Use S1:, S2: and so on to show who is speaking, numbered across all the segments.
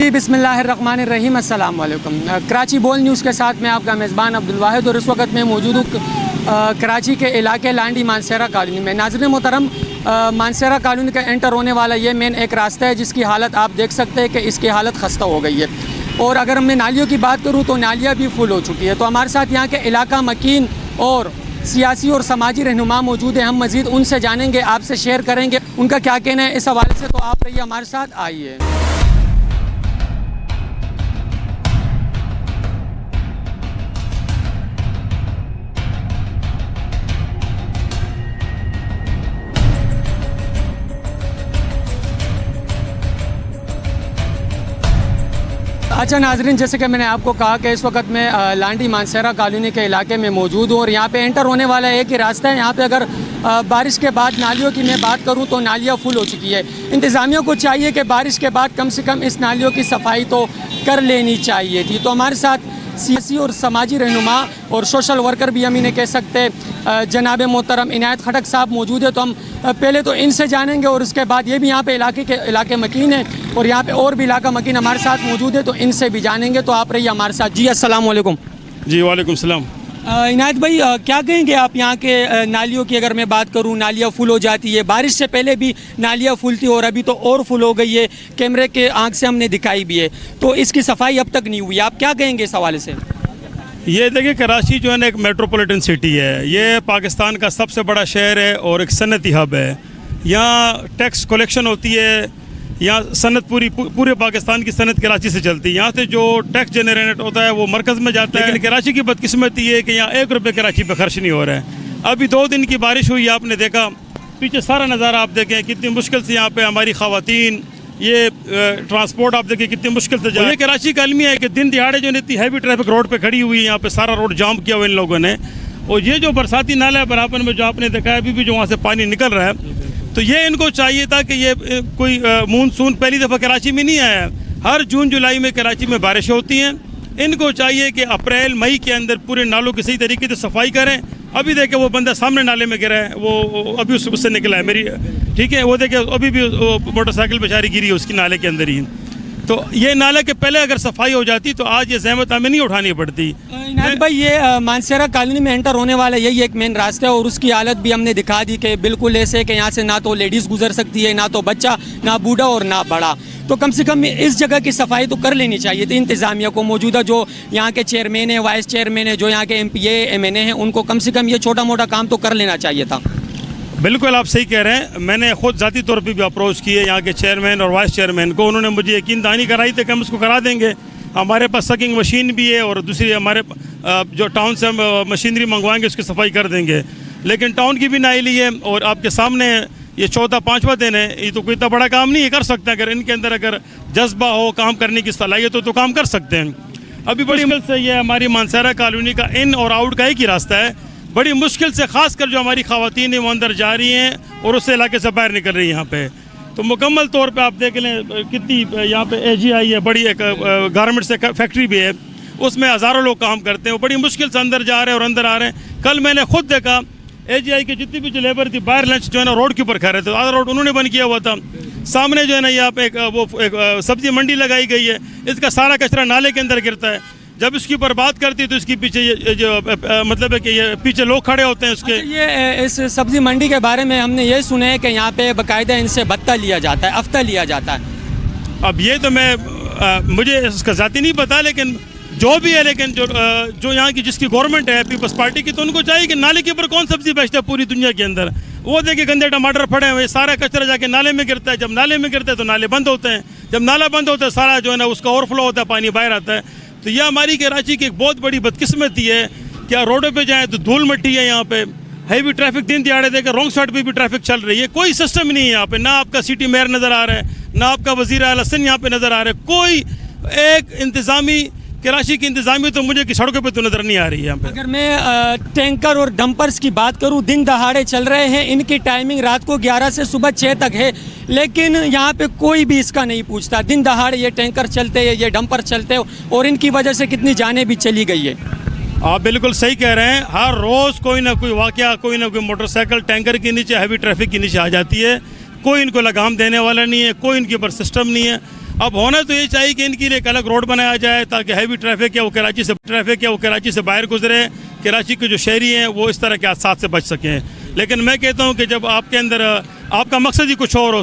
S1: बिस्मिल्लाहिर्रहमानिर्रहीम अस्सलाम वालेकुम। कराची बोल न्यूज़ के साथ मैं आपका मेज़बान अब्दुल वाहिद और इस वक्त मैं मौजूद हूँ कराची के इलाके लांडी मानसेरा कॉलोनी में। नाज़रीन मोहतरम, मानसेरा कॉलोनी का एंटर होने वाला ये मेन एक रास्ता है जिसकी हालत आप देख सकते हैं कि इसकी हालत खस्ता हो गई है। और अगर मैं नालियों की बात करूँ तो नालियाँ भी फुल हो चुकी है। तो हमारे साथ यहाँ के इलाका मकीन और सियासी और समाजी रहनुमा मौजूद हैं। हम मज़ीद उनसे जानेंगे, आपसे शेयर करेंगे उनका क्या कहना है इस हवाले से। तो आप रहिए हमारे साथ, आइए। अच्छा नाजरीन, जैसे कि मैंने आपको कहा कि इस वक्त मैं लांडी मानसेरा कॉलोनी के इलाके में मौजूद हूँ और यहाँ पे एंटर होने वाला एक ही रास्ता है। यहाँ पे अगर बारिश के बाद नालियों की मैं बात करूँ तो नालियाँ फुल हो चुकी है। इंतज़ामिया को चाहिए कि बारिश के बाद कम से कम इस नालियों की सफाई तो कर लेनी चाहिए थी। तो हमारे साथ सियासी और समाजी रहनुमा और सोशल वर्कर भी हम इन्हें कह सकते जनाब मोहतरम इनायत खटक साहब मौजूद है। तो हम पहले तो इनसे जानेंगे और उसके बाद ये भी यहाँ पे इलाके मकीन है और यहाँ पे और भी इलाका मकीन हमारे साथ मौजूद है, तो इनसे भी जानेंगे। तो आप रहिए हमारे साथ। जी अस्सलाम वालेकुम।
S2: जी वालेकुम सलाम।
S1: इनायत भाई, क्या कहेंगे आप यहाँ के नालियों की? अगर मैं बात करूँ, नालियाँ फुल हो जाती है, बारिश से पहले भी नालियाँ फुल थी और अभी तो और फुल हो गई है, कैमरे के आंख से हमने दिखाई भी है, तो इसकी सफाई अब तक नहीं हुई। आप क्या कहेंगे इस हवाले से?
S2: ये देखिए, कराची जो है ना एक मेट्रोपॉलिटन सिटी है। ये पाकिस्तान का सबसे बड़ा शहर है और एक सनती हब है। यहाँ टैक्स कलेक्शन होती है, यहाँ सनत पूरे पाकिस्तान की सनत कराची से चलती है। यहाँ से जो टैक्स जनरेट होता है वो मरकज़ में जाता है। लेकिन कराची की बदकिस्मती है कि यहाँ 1 रुपये कराची पे खर्च नहीं हो रहा है। अभी 2 दिन की बारिश हुई, आपने देखा पीछे सारा नज़ारा, आप देखें कितनी मुश्किल से यहाँ पे हमारी ख़वातीन ये ट्रांसपोर्ट आप देखिए कितनी मुश्किल से जाए। ये कराची का अलमिया है कि दिन दिहाड़े जो इतनी हैवी ट्रैफिक रोड पे खड़ी हुई है, यहाँ पे सारा रोड जाम किया हुआ इन लोगों ने। और ये जो बरसाती नाला है बराबर में जो आपने देखा है अभी भी जो वहाँ से पानी निकल रहा है, तो ये इनको चाहिए था कि ये कोई मानसून पहली दफ़ा कराची में नहीं आया। हर जून जुलाई में कराची में बारिशें होती हैं। इनको चाहिए कि अप्रैल मई के अंदर पूरे नालों की सही तरीके से सफाई करें। अभी देखे वो बंदा सामने नाले में गिरा है, वो अभी उससे निकला है मेरी, ठीक है, वो देखे अभी भी मोटरसाइकिल बेचारी गिरी है उसकी नाले के अंदर ही। तो ये नाले के पहले अगर सफाई हो जाती तो आज ये ज़हमत हमें नहीं उठानी पड़ती।
S1: इनायत भाई, ये मानसेरा कॉलोनी में एंटर होने वाला यही एक मेन रास्ता है और उसकी हालत भी हमने दिखा दी कि बिल्कुल ऐसे कि यहाँ से ना तो लेडीज़ गुजर सकती है, ना तो बच्चा, ना बूढ़ा और ना बड़ा। तो कम से कम इस जगह की सफाई तो कर लेनी चाहिए थी इंतज़ामिया को। मौजूदा जो यहाँ के चेयरमैन है, वाइस चेयरमैन है, जो यहाँ के MPA MNA हैं, उनको कम से कम ये छोटा मोटा काम तो कर लेना चाहिए था।
S2: बिल्कुल आप सही कह रहे हैं। मैंने खुद ज़ाती तौर पे भी अप्रोच किए यहाँ के चेयरमैन और वाइस चेयरमैन को। उन्होंने मुझे यकीन दहानी कराई थी कि हम उसको करा देंगे। हमारे पास सकिंग मशीन भी है और दूसरी हमारे जो टाउन से हम मशीनरी मंगवाएंगे उसकी सफाई कर देंगे। लेकिन टाउन की भी नाइली है और आपके सामने ये 14वां दिन है। ये तो कोई इतना बड़ा काम नहीं है, कर सकते हैं। अगर इनके अंदर अगर जज्बा हो, काम करने की सलाहियत हो तो काम कर सकते हैं। अभी बड़ी मुश्किल से ये हमारी मानसेरा कॉलोनी का इन और आउट का एक ही रास्ता है। बड़ी मुश्किल से खासकर जो हमारी ख़वातीन हैं वो अंदर जा रही हैं और उस इलाके से बाहर निकल रही हैं यहाँ पे। तो मुकम्मल तौर पे आप देख लें कितनी यहाँ पे AGI है, बड़ी एक गारमेंट से फैक्ट्री भी है, उसमें हज़ारों लोग काम करते हैं। वो बड़ी मुश्किल से अंदर जा रहे हैं और अंदर आ रहे हैं। कल मैंने खुद देखा AGI की जितनी भी जो लेबर थी बाहर लंच जो है ना रोड के ऊपर खा रहे थे। आधा रोड उन्होंने बंद किया हुआ था। सामने जो है ना यहाँ पे एक सब्ज़ी मंडी लगाई गई है, इसका सारा कचरा नाले के अंदर गिरता है। जब इसकी ऊपर बात करती है तो इसके पीछे ये जो मतलब है कि ये पीछे लोग खड़े होते हैं उसके।
S1: अच्छा, ये इस सब्ज़ी मंडी के बारे में हमने ये सुना है कि यहाँ पे बाकायदा इनसे भत्ता लिया जाता है, अफ्ता लिया जाता है।
S2: अब ये तो मैं मुझे इसका ज़ाती नहीं पता, लेकिन जो भी है, लेकिन जो यहाँ की जिसकी गवर्नमेंट है पीपल्स पार्टी की, तो उनको चाहिए कि नाले के ऊपर कौन सब्ज़ी बेचता है पूरी दुनिया के अंदर। वो देखिए गंदे टमाटर पड़े हुए, सारा कचरा जाके नाले में गिरता है। जब नाले में गिरता है तो नाले बंद होते हैं। जब नाला बंद होता है सारा जो है ना उसका ओवरफ्लो होता है, पानी बाहर आता है। तो यह हमारी कराची की एक बहुत बड़ी बदकिस्मती है। क्या रोडों पे जाएं तो धूल मिट्टी है, यहाँ पे हैवी ट्रैफिक, दिन दिहाड़े देकर रॉन्ग साइड पे भी ट्रैफिक चल रही है। कोई सिस्टम नहीं है यहाँ पे। ना आपका सिटी मेयर नज़र आ रहा है, ना आपका वज़ीर आला सिंध यहाँ पे नज़र आ रहा है। कोई एक इंतज़ामी कराची की इंतज़ामी तो मुझे कि सड़कों पे तो नज़र नहीं आ रही है यहाँ पे।
S1: अगर मैं टैंकर और डंपर्स की बात करूँ, दिन दहाड़े चल रहे हैं। इनकी टाइमिंग रात को 11 से सुबह 6 तक है, लेकिन यहाँ पे कोई भी इसका नहीं पूछता। दिन दहाड़े ये टैंकर चलते हैं, ये डंपर चलते हैं और इनकी वजह से कितनी जानें भी चली गई है।
S2: आप बिल्कुल सही कह रहे हैं। हर रोज़ कोई ना कोई वाक़या, कोई ना कोई मोटरसाइकिल टैंकर के नीचे, हैवी ट्रैफिक के नीचे आ जाती है। कोई इनको लगाम देने वाला नहीं है, कोई इनके ऊपर सिस्टम नहीं है। अब होना तो ये चाहिए कि इनके लिए एक अलग रोड बनाया जाए ताकि हैवी ट्रैफिक है वो कराची से बाहर गुजरे, कराची के जो शहरी हैं वो इस तरह के हादसा से बच सकें। लेकिन मैं कहता हूँ कि जब आपके अंदर आपका मकसद ही कुछ और हो,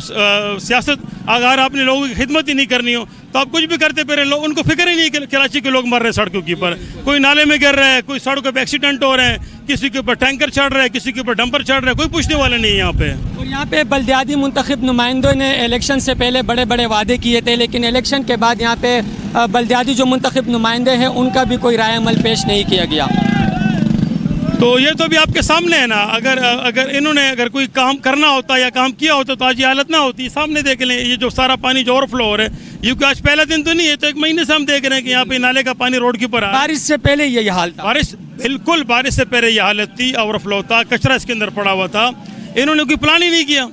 S2: सियासत अगर आपने लोगों की खिदमत ही नहीं करनी हो तो आप कुछ भी करते फिर लोग, उनको फिक्र ही नहीं कि कराची के लोग मर रहे हैं सड़कों के ऊपर, कोई नाले में गिर रहा है, कोई सड़कों पर एक्सीडेंट हो रहे हैं, किसी के ऊपर टैंकर चढ़ रहा है, किसी के ऊपर डंपर चढ़ रहा है, कोई पूछने वाला नहीं है यहाँ पे।
S1: और यहाँ पे बल्दियाती मुंतखब नुमाइंदों ने इलेक्शन से पहले बड़े बड़े वादे किए थे, लेकिन इलेक्शन के बाद यहाँ पे बल्दियाती जो मुंतखब नुमाइंदे हैं उनका भी कोई राय अमल पेश नहीं किया गया।
S2: तो ये तो भी आपके सामने है ना, अगर इन्होंने अगर कोई काम करना होता या काम किया होता तो आज ये हालत ना होती। सामने देख लें ये जो सारा पानी जो ओवरफ्लो हो रहा है, ये आज पहला दिन तो नहीं है, तो 1 महीने से हम देख रहे हैं कि यहाँ पे नाले का पानी रोड के ऊपर आ रहा है।
S1: बारिश से पहले यही हाल था।
S2: बारिश से पहले ये हालत थी, ओवरफ्लो था, कचरा इसके अंदर पड़ा हुआ था। इन्होंने कोई प्लान ही नहीं किया,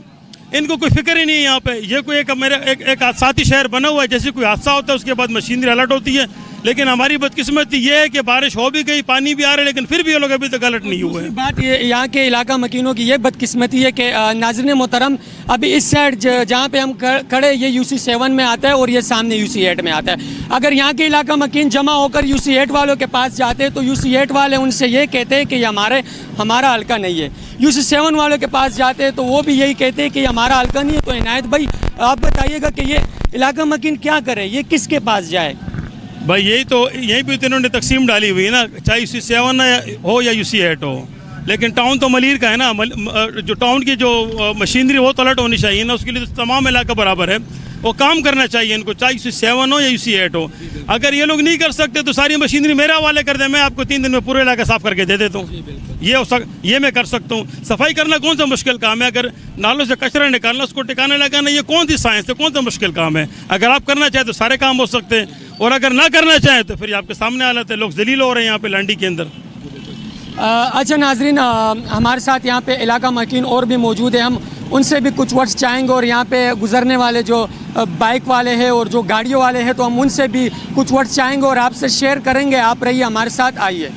S2: इनको कोई फिक्र ही नहीं है यहाँ पे। ये कोई एक हादसाती शहर बना हुआ है, जैसे कोई हादसा होता है उसके बाद मशीनरी अलर्ट होती है। लेकिन हमारी बदकिस्मती ये है कि बारिश हो भी गई, पानी भी आ रहा है, लेकिन फिर भी ये लोग अभी तक अलर्ट नहीं हुए हैं।
S1: बात ये यहाँ के इलाका मकीनों की ये बदकिस्मती है कि नाज़रीन मोहतरम, अभी इस साइड जहाँ पे हम खड़े ये UC7 में आता है और ये सामने UC8 में आता है। अगर यहाँ के इलाका मकीन जमा होकर UC8 वालों के पास जाते तो UC8 वाले उनसे ये कहते हैं कि ये हमारा हल्का नहीं है। UC7 वालों के पास जाते तो वो भी यही कहते हैं कि हमारा हल्का नहीं है। तो इनायत भाई आप बताइएगा कि ये इलाका मकीन क्या करे, ये किसके पास जाए?
S2: भाई यही भी तो इन्होंने तकसीम डाली हुई है ना, चाहे UC7 हो या UC8 हो, लेकिन टाउन तो मलीर का है ना। जो टाउन की जो मशीनरी वो तो अलर्ट होनी चाहिए ना, उसके लिए तो तमाम इलाका बराबर है, वो काम करना चाहिए इनको, चाहे UC7 हो या UC8 हो। अगर ये लोग नहीं कर सकते तो सारी मशीनरी मेरे हवाले कर दें, मैं आपको 3 दिन में पूरे इलाका साफ करके दे देता हूँ। ये मैं कर सकता हूँ। सफाई करना कौन सा मुश्किल काम है? अगर नालों से कचरा निकालना, उसको टिकाने लगाना, ये कौन सी साइंस है, कौन सा मुश्किल काम है? अगर आप करना चाहें तो सारे काम हो सकते हैं, और अगर ना करना चाहें तो फिर आपके सामने हालत है, लोग जलील हो रहे हैं यहाँ पे लांडी के अंदर।
S1: अच्छा नाजरीन, हमारे साथ यहाँ पे इलाका मकीन और भी मौजूद है, हम उनसे भी कुछ वर्ड्स चाहेंगे। और यहाँ पे गुजरने वाले जो बाइक वाले हैं और जो गाड़ियों वाले हैं, तो हम उनसे भी कुछ वर्ड्स चाहेंगे और आपसे शेयर करेंगे। आप रहिए हमारे साथ, आइए।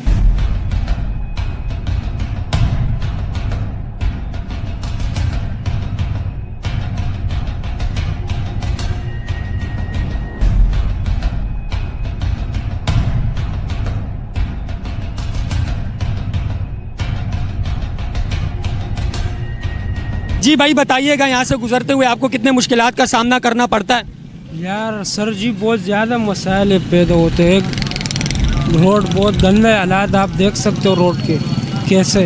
S1: जी भाई बताइएगा, यहाँ से गुजरते हुए आपको कितने मुश्किलात का सामना करना पड़ता है?
S3: यार सर जी बहुत ज़्यादा मसाइल पैदा होते हैं। रोड बहुत गंदे हालात आप देख सकते हो रोड के कैसे।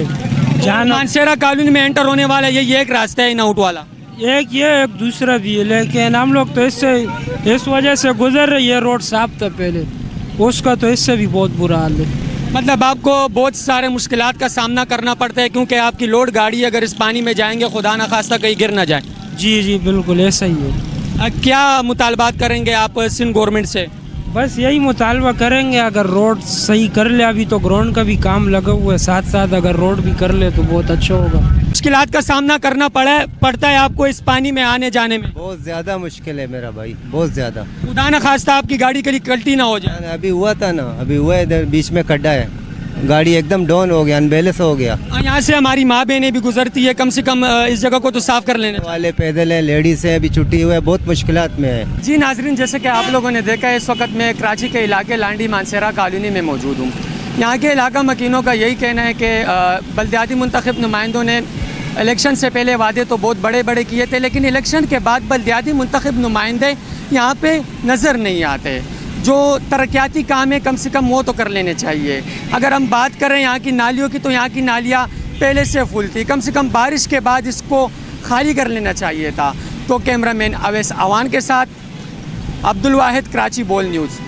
S1: मानसेरा कॉलोनी में एंटर होने वाला यही एक रास्ता है इन आउट वाला,
S3: एक ये एक दूसरा भी है, लेकिन हम लोग तो इस वजह से गुजर रहे। ये रोड साफ था पहले, उसका तो इससे भी बहुत बुरा हाल है।
S1: मतलब आपको बहुत सारे मुश्किलात का सामना करना पड़ता है क्योंकि आपकी लोड गाड़ी अगर इस पानी में जाएंगे, खुदा न खास्ता कहीं गिर ना जाए।
S3: जी जी बिल्कुल ऐसा ही है।
S1: क्या मुतालबात करेंगे आप सिंध गवर्नमेंट से?
S3: बस यही मुतालबा करेंगे, अगर रोड सही कर ले, अभी तो ग्राउंड का भी काम लगा हुआ है, साथ साथ अगर रोड भी कर ले तो बहुत अच्छा होगा।
S1: मुश्किलात का सामना करना पड़ता है आपको इस पानी में आने जाने में?
S4: बहुत ज़्यादा मुश्किल है मेरा भाई, बहुत ज़्यादा।
S1: खुदा न खास्ता आपकी गाड़ी कभी गलती ना हो जाए।
S4: अभी हुआ था ना, अभी हुआ है, इधर बीच में खड्डा है, गाड़ी एकदम डाउन हो गया, अनबैलेंस हो गया।
S1: यहाँ से हमारी माँ बहनें भी गुजरती है, कम से कम इस जगह को तो साफ कर लेने
S4: वाले पैदल है, लेडीज है, अभी छुट्टी हुआ है, बहुत मुश्किलात में है।
S1: जी नाजरीन, जैसे कि आप लोगों ने देखा है, इस वक्त मैं कराची के इलाके लांडी मानसेरा कॉलोनी में मौजूद हूँ। यहाँ के इलाका मकीनों का यही कहना है कि बल्दियाती मुंतखब नुमाइंदों ने इलेक्शन से पहले वादे तो बहुत बड़े बड़े किए थे, लेकिन इलेक्शन के बाद बल्दियाती मुंतखब नुमाइंदे यहाँ पे नज़र नहीं आते। जो तरक्याती काम है कम से कम वो तो कर लेने चाहिए। अगर हम बात करें यहाँ की नालियों की, तो यहाँ की नालियाँ पहले से फुल थी, कम से कम बारिश के बाद इसको खाली कर लेना चाहिए था। तो कैमरामैन अवैस अवान के साथ अब्दुल वाहिद, कराची बोल न्यूज़।